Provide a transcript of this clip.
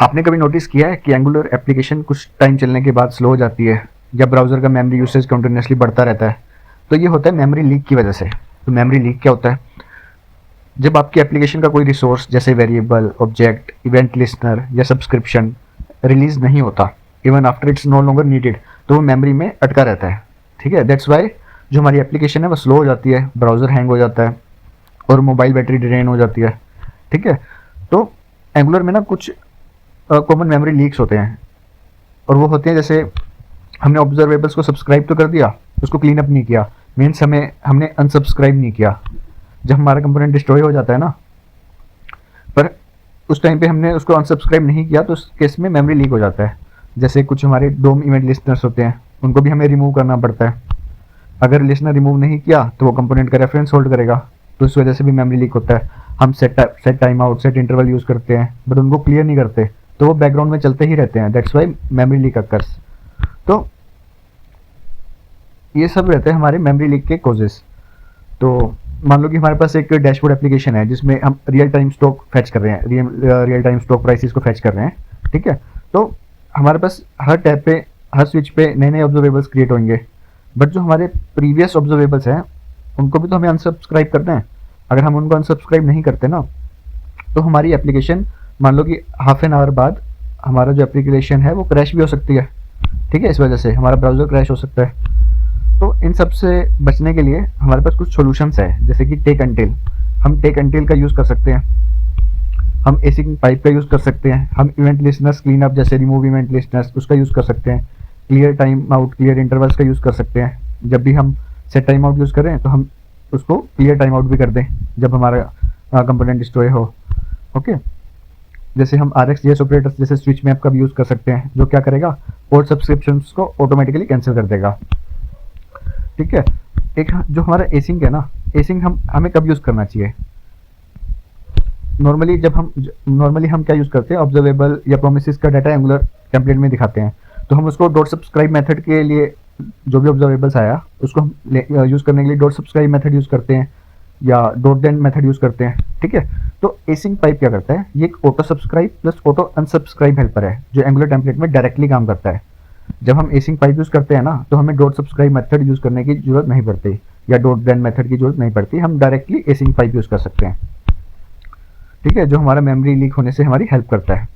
आपने कभी नोटिस किया है कि एंगुलर एप्लीकेशन कुछ टाइम चलने के बाद स्लो हो जाती है या ब्राउज़र का मेमोरी यूसेज कंटिन्यूसली बढ़ता रहता है? तो ये होता है मेमोरी लीक की वजह से। तो मेमोरी लीक क्या होता है? जब आपकी एप्लीकेशन का कोई रिसोर्स जैसे वेरिएबल, ऑब्जेक्ट, इवेंट लिस्टनर या सब्सक्रिप्शन रिलीज नहीं होता, even after it's no longer needed, तो वो मेमोरी में अटका रहता है। ठीक है, दैट्स वाई जो हमारी एप्लीकेशन है वो स्लो हो जाती है, ब्राउज़र हैंग हो जाता है और मोबाइल बैटरी ड्रेन हो जाती है। ठीक है, तो एंगुलर में ना कुछ कॉमन मेमोरी लीक्स होते हैं और वो होते हैं जैसे हमने ऑब्जर्वेबल्स को सब्सक्राइब तो कर दिया, उसको क्लीन अप नहीं किया, मीन्स हमने अनसब्सक्राइब नहीं किया। जब हमारा कंपोनेंट डिस्ट्रॉय हो जाता है ना, पर उस टाइम पे हमने उसको अनसब्सक्राइब नहीं किया, तो उस केस में मेमोरी लीक हो जाता है। जैसे कुछ हमारे डोम इवेंट लिस्टनर्स होते हैं, उनको भी हमें रिमूव करना पड़ता है। अगर लिस्टनर रिमूव नहीं किया तो वो कंपोनेंट का रेफरेंस होल्ड करेगा, तो इस वजह से भी मेमोरी लीक होता है। हम set time out, set interval use करते हैं बट उनको क्लियर नहीं करते, तो वो बैकग्राउंड में चलते ही रहते हैं। That's why memory leak occurs. तो ये सब रहते हैं हमारे मेमोरी लीक के कॉजेस। तो मान लो कि हमारे पास एक डैशबोर्ड एप्लीकेशन है जिसमें हम रियल टाइम स्टॉक फैच कर रहे हैं, रियल टाइम स्टॉक प्राइसेस को फैच कर रहे हैं। ठीक है, तो हमारे पास हर टैब पे, हर स्विच पे नए नए ऑब्जर्वेबल्स क्रिएट होंगे, बट जो हमारे प्रीवियस ऑब्जर्वेबल्स हैं उनको भी तो हमें अनसब्सक्राइब करना है। अगर हम उनको अनसब्सक्राइब नहीं करते ना, तो हमारी एप्लीकेशन, मान लो कि हाफ एन आवर बाद हमारा जो एप्लीकेशन है वो क्रैश भी हो सकती है। ठीक है, इस वजह से हमारा ब्राउज़र क्रैश हो सकता है। तो इन सब से बचने के लिए हमारे पास कुछ सॉल्यूशंस है, जैसे कि टेक अनटिल। हम टेक अनटिल का यूज़ कर सकते हैं, हम एसिंग पाइप का यूज़ कर सकते हैं, हम इवेंट लिस्टनर्स क्लीन अप जैसे रिमूव इवेंट लिस्टनर्स उसका यूज़ कर सकते हैं, clear time out, clear intervals का यूज़ कर सकते हैं। जब भी हम सेट टाइम आउट यूज़ करें तो हम उसको क्लियर टाइम आउट भी कर दें जब हमारा कंपोनेंट डिस्ट्रॉय हो। ओके, जैसे हम RxJS ऑपरेटर्स जैसे स्विच मैप का भी यूज़ कर सकते हैं, जो क्या करेगा, ओल्ड सब्सक्रिप्शंस को ऑटोमेटिकली कैंसिल कर देगा। ठीक है, एक जो हमारा एसिंग है ना, एसिंग हमें कब यूज़ करना चाहिए? नॉर्मली हम क्या यूज़ करते हैं, ऑब्जर्वेबल या प्रोमिसेस का डाटा एंगुलर टेम्पलेट में दिखाते हैं, तो हम उसको डॉट सब्सक्राइब मेथड के लिए जो भी ऑब्जर्वेबल्स आया उसको हम यूज़ करने के लिए डॉट सब्सक्राइब मेथड यूज़ करते हैं या डॉट देन मेथड यूज़ करते हैं। ठीक है, तो एसिंग पाइप क्या करता है, ये एक auto subscribe plus auto unsubscribe helper है जो एंगुलर टेम्पलेट में डायरेक्टली काम करता है। जब हम एसिंग पाइप यूज़ करते हैं ना, तो हमें डॉट सब्सक्राइब मेथड यूज़ करने की जरूरत नहीं पड़ती या डॉट देन मेथड की जरूरत नहीं पड़ती, हम डायरेक्टली एसिंग पाइप यूज़ कर सकते हैं। ठीक है, जो हमारा मेमोरी लीक होने से हमारी हेल्प करता है।